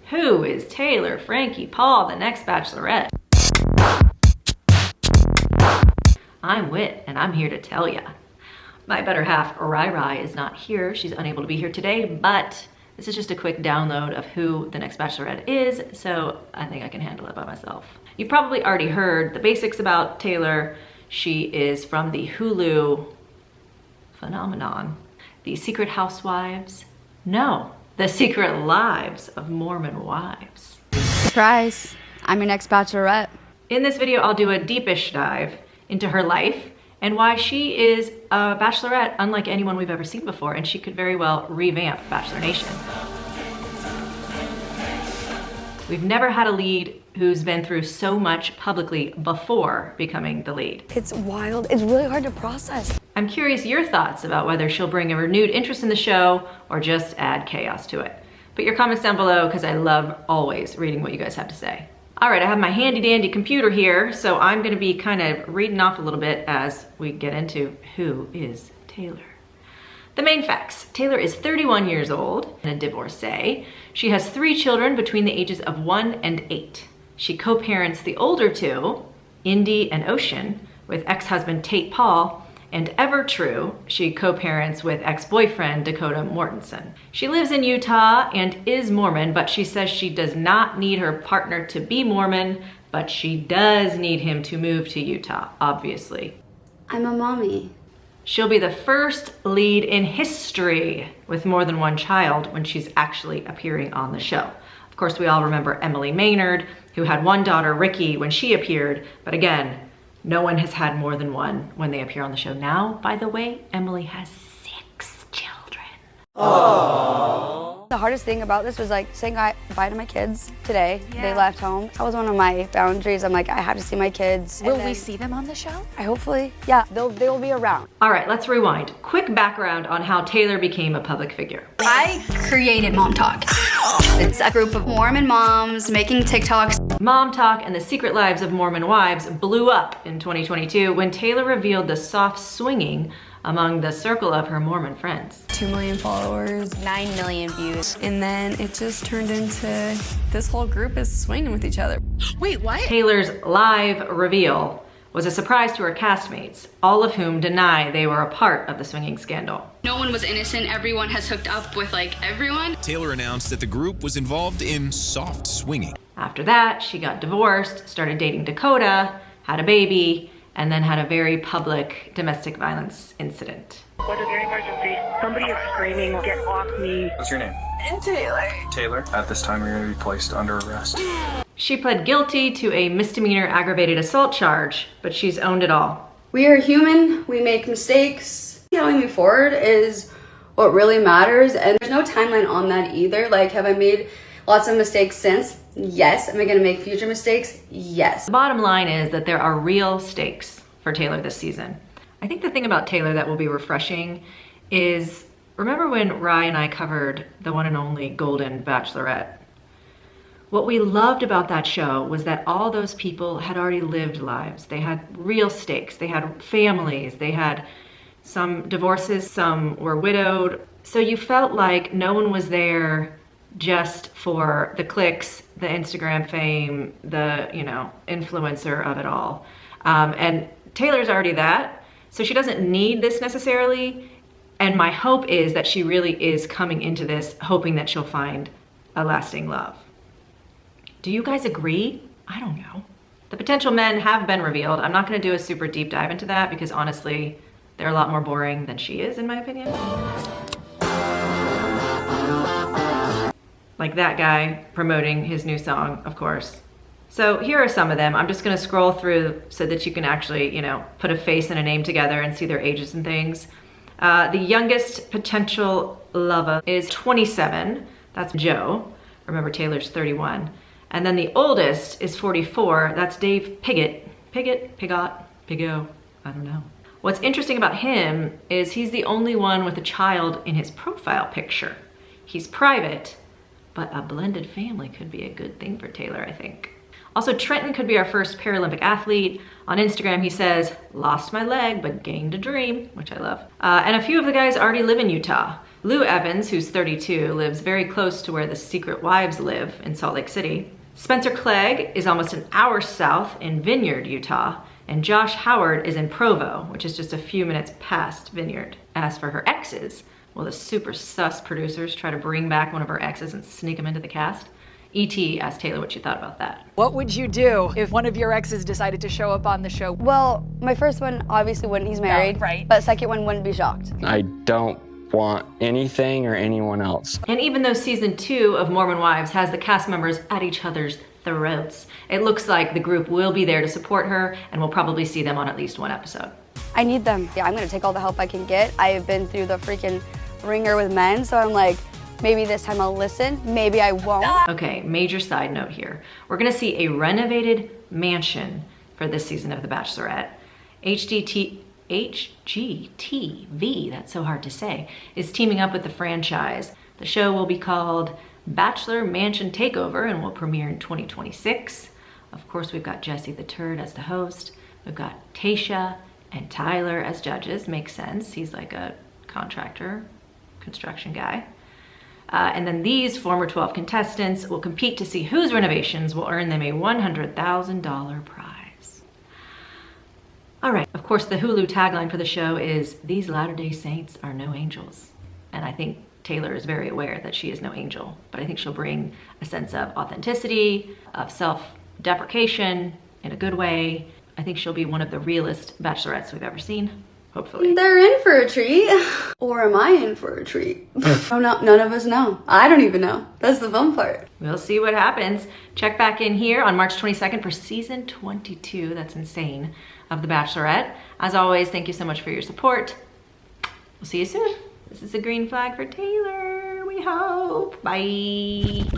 Who is Taylor, Frankie, Paul, the next Bachelorette? I'm Whit, and I'm here to tell ya. My better half, Rai, is not here. She's unable to be here today, but this is just a quick download of who the next Bachelorette is, so I think I can handle it by myself. You've probably already heard the basics about Taylor. She is from the Hulu phenomenon, The Secret Housewives. No, The Secret Lives of Mormon Wives. Surprise, I'm your next Bachelorette. In this video, I'll do a deepish dive into her life and why she is a Bachelorette unlike anyone we've ever seen before, and she could very well revamp Bachelor Nation. We've never had a lead who's been through so much publicly before becoming the lead. It's wild, it's really hard to process. I'm curious your thoughts about whether she'll bring a renewed interest in the show or just add chaos to it. Put your comments down below because I love always reading what you guys have to say. All right, I have my handy dandy computer here, so I'm gonna be kind of reading off a little bit as we get into who is Taylor. The main facts: Taylor is 31 years old and a divorcee. She has 3 children between the ages of 1 and 8. She co-parents the older 2, Indy and Ocean, with ex-husband Tate Paul, and ever true, she co-parents with ex-boyfriend Dakota Mortensen. She lives in Utah and is Mormon, but she says she does not need her partner to be Mormon, but she does need him to move to Utah, obviously. I'm a mommy. She'll be the first lead in history with more than 1 child when she's actually appearing on the show. Of course, we all remember Emily Maynard, who had 1 daughter, Ricky, when she appeared, but again, no one has had more than 1 when they appear on the show. Now, by the way, Emily has 6 children. Aww. The hardest thing about this was like saying bye to my kids today. Yeah. They left home. That was one of my boundaries. I'm like, I have to see my kids. Will we see them on the show? Hopefully, yeah, they will be around. All right, let's rewind. Quick background on how Taylor became a public figure. I created Mom Talk. It's a group of Mormon moms making TikToks. Mom Talk and the Secret Lives of Mormon Wives blew up in 2022 when Taylor revealed the soft swinging among the circle of her Mormon friends. 2 million followers, 9 million views. and then it just turned into this whole group is swinging with each other. Wait, what? Taylor's live reveal was a surprise to her castmates, all of whom deny they were a part of the swinging scandal. No one was innocent. Everyone has hooked up with like everyone. Taylor announced that the group was involved in soft swinging. After that, she got divorced, started dating Dakota, had a baby, and then had a very public domestic violence incident. What is your emergency? Somebody is screaming, get off me. What's your name? Taylor. Taylor. At this time, you're going to be placed under arrest. She pled guilty to a misdemeanor aggravated assault charge, but she's owned it all. We are human, we make mistakes. How we move forward is what really matters, and there's no timeline on that either. Like, have I made lots of mistakes since? Yes. Am I gonna make future mistakes? Yes. The bottom line is that there are real stakes for Taylor this season. I think the thing about Taylor that will be refreshing is, remember when Rai and I covered the one and only Golden Bachelorette? What we loved about that show was that all those people had already lived lives. They had real stakes, they had families, they had some divorces, some were widowed. So you felt like no one was there just for the clicks, the Instagram fame, the, influencer of it all. And Taylor's already that, so she doesn't need this necessarily. And my hope is that she really is coming into this hoping that she'll find a lasting love. Do you guys agree? I don't know. The potential men have been revealed. I'm not gonna do a super deep dive into that because honestly, they're a lot more boring than she is, in my opinion. Like that guy promoting his new song, of course. So here are some of them. I'm just gonna scroll through so that you can actually, put a face and a name together and see their ages and things. The youngest potential lover is 27. That's Joe. Remember, Taylor's 31. And then the oldest is 44. That's Dave Piggott. Pigott, I don't know. What's interesting about him is he's the only one with a child in his profile picture. He's private, but a blended family could be a good thing for Taylor, I think. Also, Trenton could be our first Paralympic athlete. On Instagram, he says, lost my leg, but gained a dream, which I love. And a few of the guys already live in Utah. Lou Evans, who's 32, lives very close to where the Secret Wives live in Salt Lake City. Spencer Clegg is almost an hour south in Vineyard, Utah. And Josh Howard is in Provo, which is just a few minutes past Vineyard. As for her exes, will the super sus producers try to bring back one of her exes and sneak him into the cast? E.T. asked Taylor what she thought about that. What would you do if one of your exes decided to show up on the show? Well, my first one obviously wouldn't, he's married. right. But second one wouldn't be shocked. I don't want anything or anyone else. And even though season 2 of Mormon Wives has the cast members at each other's throats, it looks like the group will be there to support her, and we'll probably see them on at least one episode. I need them. Yeah, I'm gonna take all the help I can get. I have been through the freaking ringer with men, so I'm like, maybe this time I'll listen, maybe I won't. Okay, major side note here. We're gonna see a renovated mansion for this season of The Bachelorette. HGTV, that's so hard to say, is teaming up with the franchise. The show will be called Bachelor Mansion Takeover and will premiere in 2026. Of course, we've got Jesse the Turd as the host. We've got Tayshia and Tyler as judges. Makes sense. He's like a contractor, construction guy. And then these former 12 contestants will compete to see whose renovations will earn them a $100,000 prize. All right, of course, the Hulu tagline for the show is, "These Latter-day Saints are no angels." And I think Taylor is very aware that she is no angel, but I think she'll bring a sense of authenticity, of self-deprecation in a good way. I think she'll be one of the realest bachelorettes we've ever seen, hopefully. They're in for a treat. Or am I in for a treat? Oh, no, none of us know. I don't even know. That's the fun part. We'll see what happens. Check back in here on March 22nd for season 22, that's insane, of The Bachelorette. As always, thank you so much for your support. We'll see you soon. This is a green flag for Taylor, we hope. Bye.